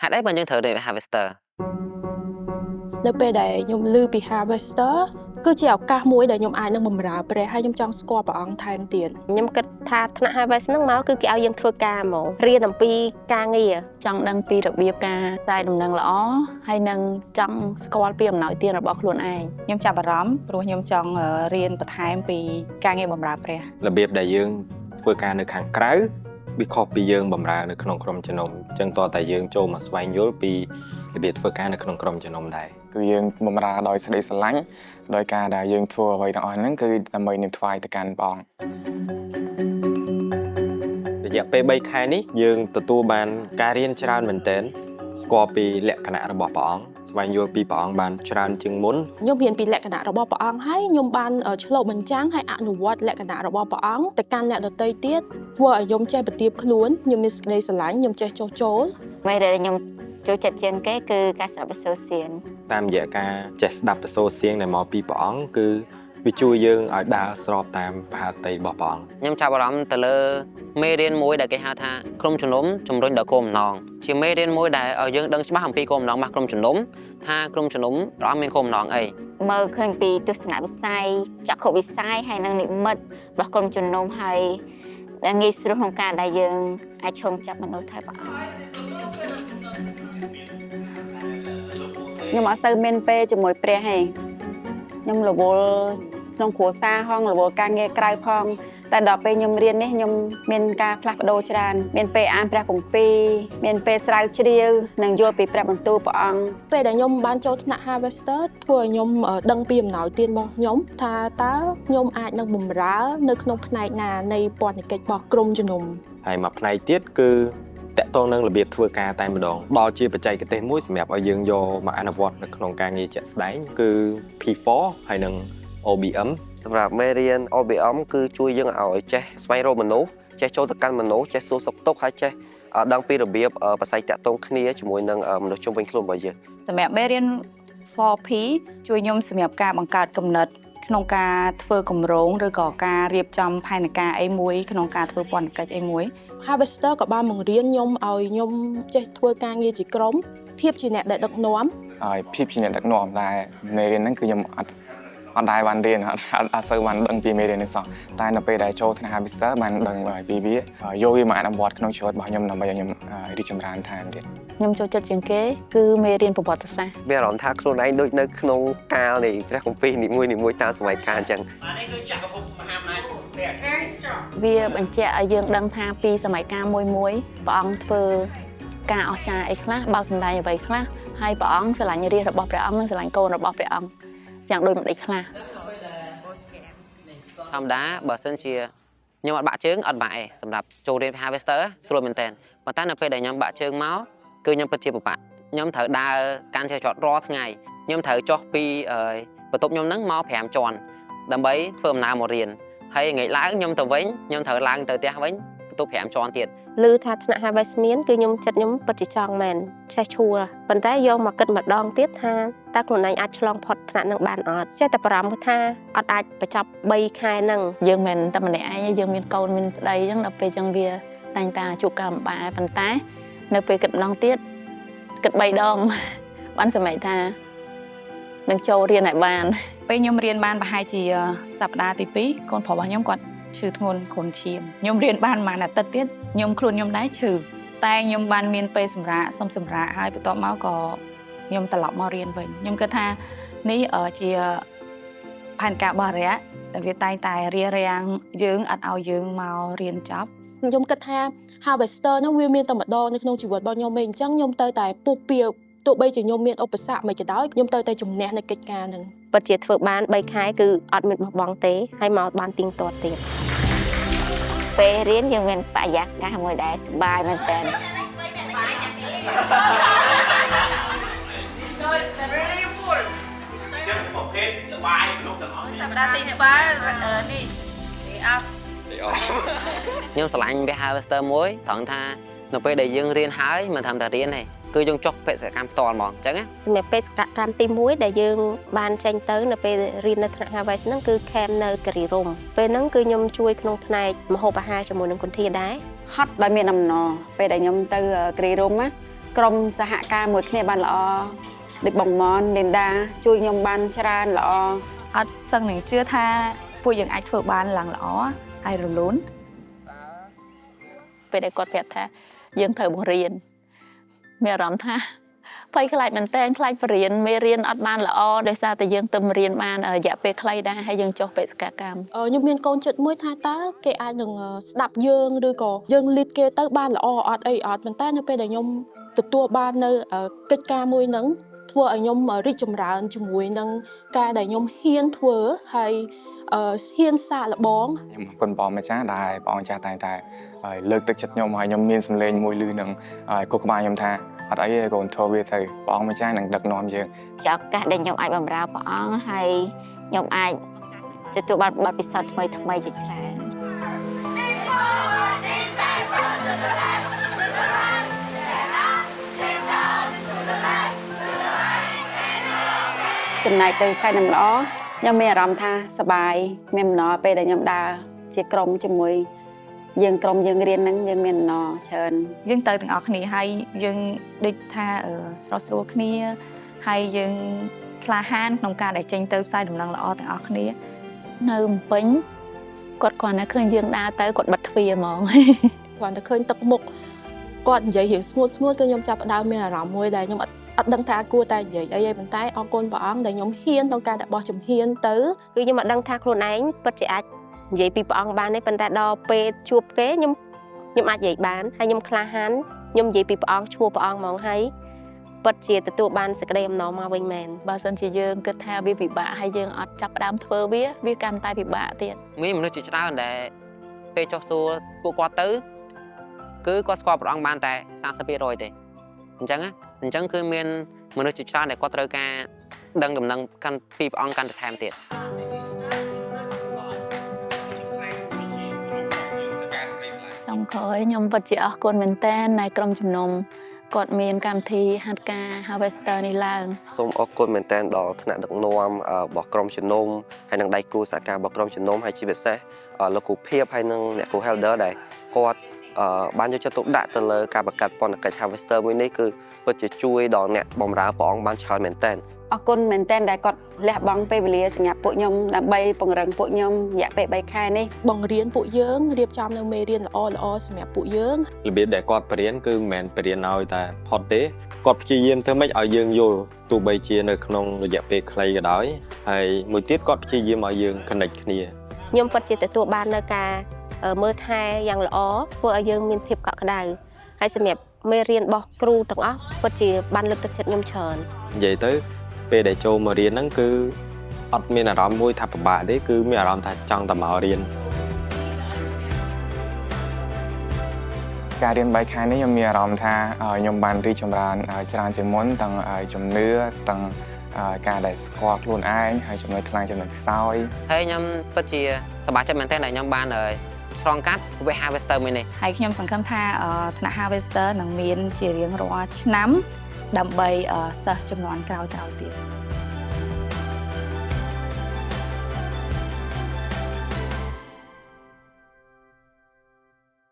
hạt đấy bao nhiêu thử để harvester នៅពេលដែលខ្ញុំឮពី harvester គឺជាឱកាសមួយដែលខ្ញុំអាចនឹងបម្រើព្រះហើយខ្ញុំចង់ស្គាល់ព្រះអង្គថែមទៀត ខ្ញុំគិតថាថ្នាក់ harvest ហ្នឹងមកគឺគេឲ្យយើងធ្វើការហ្មងរៀនអំពីការងារចង់ដឹងពីរបៀបការផ្សាយដំណឹងល្អហើយនឹងចង់ស្គាល់ពីអំណោយទានរបស់ខ្លួនឯងខ្ញុំចាប់អារម្មណ៍ព្រោះខ្ញុំចង់រៀនបន្ថែមពីការងារបម្រើព្រះរបៀបដែលយើងធ្វើការនៅខាងក្រៅវាខុសពីយើងបម្រើនៅក្នុងក្រុមជំនុំអញ្ចឹងតើតែយើងចូលមកស្វែងយល់ពីរបៀបធ្វើការនៅក្នុងក្រុមជំនុំដែរ គឺយើងបម្រើដោយសេចក្តីស្រឡាញ់ដោយការដែលយើងធ្វើអ្វីទាំងអស់ហ្នឹងគឺដើម្បីនឹងថ្វាយទៅកាន់ព្រះអង្គ រយៈពេល3ខែនេះយើងទទួលបានការរៀនច្រើនមែនទែនស្គាល់ពីលក្ខណៈរបស់ព្រះអង្គស្វែងយល់ពីព្រះអង្គបានច្រើនជាងមុន ខ្ញុំរៀនពីលក្ខណៈរបស់ព្រះអង្គហើយខ្ញុំបានឆ្លុះបញ្ចាំងហើយអនុវត្តលក្ខណៈរបស់ព្រះអង្គទៅកាន់អ្នកដទៃទៀតធ្វើឲ្យខ្ញុំចេះបន្ទាបខ្លួនខ្ញុំមានសេចក្តីស្រឡាញ់ខ្ញុំចេះចុះចូល អ្វីដែលខ្ញុំចូលចិត្តជាងគេគឺការស្ដាប់បទសៀង តាមរយៈការចេះស្ដាប់បទសៀងដែលមកពីព្រះអង្គគឺវាជួយយើងឲ្យដើរស្របតាមប្រហាតីរបស់ព្រះអង្គ ខ្ញុំចាប់អារម្មណ៍ទៅលើមេរៀនមួយដែលគេហៅថាក្រុមជំនុំជំរុញដល់គោលបំណងជាមេរៀនមួយដែលឲ្យយើងដឹងច្បាស់អំពីគោលបំណងរបស់ក្រុមជំនុំថាក្រុមជំនុំព្រះអង្គមានគោលបំណងអី មើលឃើញពីទស្សនវិស័យចក្ខុវិស័យហើយនិងនិមិត្តរបស់ក្រុមជំនុំហើយដែលងាយស្រួលក្នុងការដែលយើងអាចឈោងចាប់មនុស្សថែព្រះអង្គ ខ្ញុំអត់សូវមានពេលជាមួយព្រះទេខ្ញុំរវល់ក្នុងគ្រួសារហងរវល់ការងារក្រៅផងតែដល់ពេលខ្ញុំរៀននេះខ្ញុំមានការផ្លាស់ប្ដូរច្រើនមានពេលអានព្រះគម្ពីរមានពេលស្រាវជ្រាវនិងយល់ពីព្រះបន្ទូលព្រះអង្គ ពេលដែលខ្ញុំបានចូលថ្នាក់ harvester ធ្វើឲ្យខ្ញុំដឹងពីអំណោយទានរបស់ខ្ញុំថាតើខ្ញុំអាចនឹងបម្រើនៅក្នុងផ្នែកណានៃពន្ធកិច្ចរបស់ក្រុមជំនុំ ហើយមួយផ្នែកទៀតគឺតកតងនឹងរបៀបធ្វើការតែម្ដងដល់ជាបច្ចេកទេសមួយសម្រាប់ឲ្យយើងយកមកអនុវត្តនៅក្នុងការងារជាក់ស្ដែងគឺ P4 ហើយនិង OBM សម្រាប់មេរៀន OBM គឺជួយយើងឲ្យចេះស្វែងរកមនុស្សចេះចូលទៅកាន់មនុស្សចេះសួរសុខទុក្ខហើយចេះដឹងពីរបៀបប្រស័យតាក់ទងគ្នាជាមួយនឹងមនុស្សជុំវិញខ្លួនរបស់យើង សម្រាប់មេរៀន 4P ជួយខ្ញុំសម្រាប់ការបង្កើតគំនិតក្នុងការធ្វើគម្រោងឬក៏ការរៀបចំផែនការអីមួយក្នុងការធ្វើពន្ធកិច្ចអីមួយ harvester ក៏បានបង្រៀនខ្ញុំឲ្យខ្ញុំចេះធ្វើការងារជាក្រុមភាពជាអ្នកដែលដឹកនាំ ហើយភាពជាអ្នកដឹកនាំតែមេរៀនហ្នឹងគឺខ្ញុំអត់ដែរបានរៀនអត់សូវបានដឹងពីមេរៀននេះសោះតែនៅពេលដែលចូលថ្នាក់ harvester បានដឹងពីវាយកវាមកអនុវត្តក្នុងជីវិតរបស់ខ្ញុំដើម្បីឲ្យខ្ញុំរីកចម្រើនថែមទៀត ខ្ញុំចូលចិត្តជាងគេគឺមេរៀនប្រវត្តិសាស្ត្រ មានអារម្មណ៍ថាខ្លួនឯងដូចនៅក្នុងកាលនៃព្រះគម្ពីរនីមួយៗតាមសម័យកាលអញ្ចឹង នេះគឺចក្រភពមហាអំណាចរបស់ព្រះ វាបញ្ជាក់ឲ្យយើងដឹងថាពីសម័យកាលមួយព្រះអង្គធ្វើការអស្ចារ្យអីខ្លះបើសម្ដែងអ្វីខ្លះហើយព្រះអង្គស្រឡាញ់រាជរបស់ព្រះអង្គនិងស្រឡាញ់កូនរបស់ព្រះអង្គយ៉ាងដូចម្ដេចខ្លះ ធម្មតាបើសិនជាខ្ញុំអត់បាក់ជើងអត់បាក់ទេសម្រាប់ចូលរៀន harvester ស្រួលមែនតើប៉ុន្តែនៅពេលដែលខ្ញុំបាក់ជើងមកគឺខ្ញុំពិតជាពិបាកខ្ញុំត្រូវដើរកាន់ចុចរាល់ថ្ងៃខ្ញុំត្រូវចុះពីបន្ទប់ខ្ញុំហ្នឹងមក5ជាន់ដើម្បីធ្វើដំណើរមករៀនហើយថ្ងៃឡើងខ្ញុំទៅវិញខ្ញុំត្រូវឡើងទៅផ្ទះវិញបន្ទប់5ជាន់ទៀត ឮថាថ្នាក់ harvest មានគឺខ្ញុំចិត្តខ្ញុំពិតជាចង់មែនចេះឈួរប៉ុន្តែយកមកគិតម្ដងទៀតថាតើខ្លួនឯងអាចឆ្លងផុតថ្នាក់នឹងបានអត់ចេះតែបារម្ភថាអត់អាចបញ្ចប់3ខែហ្នឹងយើងមិនតែម្នាក់ឯងយើងមានកូនមានប្តីអញ្ចឹងដល់ពេលអញ្ចឹងវាតែងតែជួបការលំបាកប៉ុន្តែនៅពេលគិតម្ដងទៀតគិត3ដងបានសម្រេចថានឹងចូលរៀនឲ្យបានពេលខ្ញុំរៀនបានប្រហែលជាសប្តាហ៍ទី2កូនប្រុសរបស់ខ្ញុំគាត់ឈឺធ្ងន់គ្រុនឈាមខ្ញុំរៀនបានប្រហែលអាទិត្យទៀតខ្ញុំខ្លួនខ្ញុំដែរឈឺតែខ្ញុំបានមានពេលសម្រាកសុំសម្រាកហើយបន្ទាប់មកក៏ខ្ញុំត្រឡប់មករៀនវិញខ្ញុំគិតថានេះជាផែនការរបស់រយៈដែលវាតែងតែរារាំងយើងអត់ឲ្យយើងមករៀនចប់ ខ្ញុំគិតថា harvester នោះវាមានតែម្ដងនៅក្នុងជីវិតរបស់ខ្ញុំឯងអញ្ចឹងខ្ញុំទៅតែពុះពៀទោះបីជាខ្ញុំមានឧបសគ្គមិនក៏ដោយខ្ញុំទៅតែជំនះនៅកិច្ចការហ្នឹងពិតជាធ្វើបាន3ខែគឺអត់មានបោះបង់ទេហើយមកបានទៀងទាត់ទៀត ពេលរៀនយើងមានបរិយាកាសមួយដែលសប្បាយមែនតើ សប្តាហ៍ទី3នេះ ខ្ញុំឆ្លាញ់ harvester មួយត្រង់ថានៅពេលដែលយើងរៀនហើយមិនថាតែរៀនទេគឺយើងចុះបេសកកម្មផ្ទាល់ហ្មងអញ្ចឹងណា សម្រាប់បេសកកម្មទី1ដែលយើងបានចេញទៅនៅពេលរៀននៅថ្នាក់ harvest ហ្នឹងគឺ camp នៅគិរីរម្យពេលហ្នឹងគឺខ្ញុំជួយក្នុងផ្នែកម្ហូបអាហារជាមួយនឹងគុនធាដែរ ហត់ដោយមានអំណរពេលដែលខ្ញុំទៅគិរីរម្យណា ក្រុមសហការមួយគ្នាបានល្អដូចបងមនលីនដាជួយខ្ញុំបានច្រើនល្អ អត់សឹងនឹងជឿថាពួកយើងអាចធ្វើបានឡើងល្អហើយរលូនពេលដែលគាត់ប្រាប់ថាយើងត្រូវបង្រៀនមានអារម្មណ៍ថាភ័យខ្លាចមែនតើខ្លាចបរៀនមេរៀនអត់បានល្អដោយសារតែយើងទៅរៀនបានរយៈពេលខ្លីដែរហើយយើងចុះបេសកកម្ម ខ្ញុំមានកូនចិត្តមួយថាតើគេអាចនឹងស្ដាប់យើងឬក៏យើងលីដគេទៅបានល្អអត់អីអត់ប៉ុន្តែនៅពេលដែលខ្ញុំទទួលបាននៅកិច្ចការមួយហ្នឹងធ្វើឲ្យខ្ញុំរីកចម្រើនជាមួយនឹងការដែលខ្ញុំហ៊ានធ្វើហើយហ៊ានសាកល្បង ខ្ញុំអរគុណបងម្ចាស់ដែលបងម្ចាស់តែលើកទឹកចិត្តខ្ញុំឲ្យខ្ញុំមានសម្លេងមួយលឺនឹងគូក្បាលខ្ញុំថាអត់អីទេកូនធ្វើវាទៅបងម្ចាស់នឹងដឹកនាំយើង ជាឱកាសដែលខ្ញុំអាចបម្រើព្រះអង្គហើយខ្ញុំអាចទទួលបានបទពិសោធន៍ថ្មីៗជាច្រើន ចំណែកទៅសៃនឹងល្អខ្ញុំមានអារម្មណ៍ថាសប្បាយមានអំណរពេលដែលខ្ញុំដើរជាក្រុមជាមួយយើងក្រុមយើងរៀនហ្នឹងយើងមានអំណរច្រើន យើងទៅទាំងអស់គ្នាហើយយើងដូចថាស្រស់ស្រួលគ្នាហើយយើងក្លាហានក្នុងការដែលចេញទៅផ្សាយដំណឹងល្អទាំងអស់គ្នានៅភ្នំពេញគាត់គាត់ណាឃើញយើងដើរទៅគាត់បិទទ្វារហ្មង គ្រាន់តែឃើញទឹកមុខគាត់និយាយរៀងស្ងួតគឺខ្ញុំចាប់ផ្ដើមមានអារម្មណ៍មួយដែលខ្ញុំអត់ដឹងថាគួរតែនិយាយអីទេប៉ុន្តែអរគុណព្រះអង្គដែលខ្ញុំហ៊ានក្នុងការដែលបោះជំហានទៅ គឺខ្ញុំអត់ដឹងថាខ្លួនឯងពិតជាអាចនិយាយពីព្រះអង្គបានទេប៉ុន្តែដល់ពេលជួបគេខ្ញុំអាចនិយាយបានហើយខ្ញុំក្លាហានខ្ញុំនិយាយពីព្រះអង្គឈ្មោះព្រះអង្គហ្មងហើយពិតជាទទួលបានសេចក្តីអំណរមកវិញមែន បើសិនជាយើងគិតថាវាពិបាកហើយយើងអត់ចាប់ផ្ដើមធ្វើវាកាន់តែពិបាកទៀត មានមនុស្សជាច្រើនដែលពេលចុះសួរពួកគាត់ទៅគឺគាត់ស្គាល់ព្រះអង្គបានតែ 30% ទេអញ្ចឹងគឺមានមនុស្សជាច្រើនដែលគាត់ត្រូវការដឹងដំណឹងកាន់ពីព្រះអង្គកាន់តែថែមទៀត ចំក្រោយខ្ញុំពិតជាអរគុណមែនតើនៃក្រុមជំនុំគាត់មានកម្មវិធីហាត់ការ Harvester នេះឡើង សូមអរគុណមែនទែនដល់ថ្នាក់ដឹកនាំរបស់ក្រុមជំនុំហើយនិងដៃគូសហការរបស់ក្រុមជំនុំហើយជាពិសេសលោកគ្រូភាពហើយនិងអ្នកគ្រូ Helder ដែលគាត់បានយកចិត្តទុកដាក់ទៅលើការបង្កើតពន្ធកិច្ច Harvester មួយនេះគឺពិតជាជួយដល់អ្នកបម្រើព្រះអង្គបានច្រើនមែនទែន អរគុណមែនតើដែលគាត់លះបង់ពេលវេលាសម្រាប់ពួកខ្ញុំដើម្បីពង្រឹងពួកខ្ញុំរយៈពេល3ខែនេះ បង្រៀនពួកយើងរៀបចំនៅមេរៀនល្អៗសម្រាប់ពួកយើង របៀបដែលគាត់បរៀនគឺមិនមែនបរៀនឲ្យតែផុតទេគាត់ព្យាយាមធ្វើម៉េចឲ្យយើងយល់ទោះបីជានៅក្នុងរយៈពេលខ្លីក៏ដោយហើយមួយទៀតគាត់ព្យាយាមឲ្យយើង connect គ្នា ខ្ញុំពិតជាទទួលបាននៅការមើលថែយ៉ាងល្អធ្វើឲ្យយើងមានភាពកក់ក្ដៅហើយសម្រាប់មេរៀនរបស់គ្រូទាំងអស់ពិតជាបានលើកទឹកចិត្តខ្ញុំច្រើន និយាយទៅពេលដែលចូលមករៀនហ្នឹងគឺអត់មានអារម្មណ៍មួយថាពិបាកទេគឺមានអារម្មណ៍ថាចង់តែមករៀន ការរៀន3ខែនេះខ្ញុំមានអារម្មណ៍ថាខ្ញុំបានរីកចម្រើនច្រើនជាងមុនទាំងជំនឿទាំងការដែលស្គាល់ខ្លួនឯងហើយចំណុចខ្លាំងចំណុចខ្សោយ ហើយខ្ញុំពិតជាសប្បាយចិត្តមែនទែនដែលខ្ញុំបានឆ្លងកាត់វគ្គ Harvester មួយនេះ ហើយខ្ញុំសង្ឃឹមថាថ្នាក់ Harvester នឹងមានជារៀងរាល់ឆ្នាំដើម្បីសិស្សចំនួនក្រោយៗទៀត